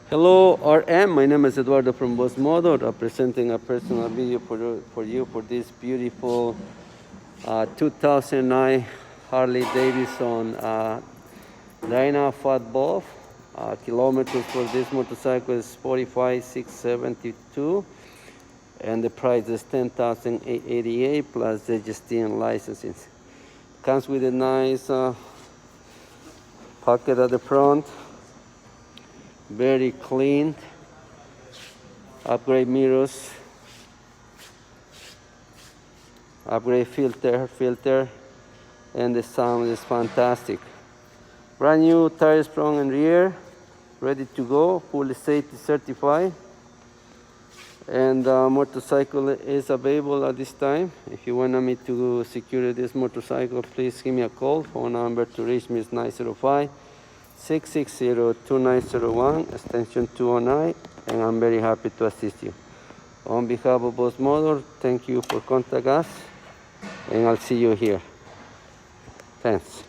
Hello RM, my name is Eduardo from Boss Motor, presenting a personal video for you for this beautiful 2009 Harley-Davidson Dyna Fat Buff. Kilometers for this motorcycle is 45,672 and the price is 10,888 plus the GST licensing. Comes with a nice pocket at the front. Very clean, upgrade mirrors, upgrade filter, and the sound is fantastic. Brand new tires front and rear, ready to go, fully safety certified. And motorcycle is available at this time. If you want me to secure this motorcycle, please give me a call. Phone number to reach me is 905-660-2901, extension 209, and I'm very happy to assist you. On behalf of Boss Motor, thank you for contacting us, and I'll see you here. Thanks.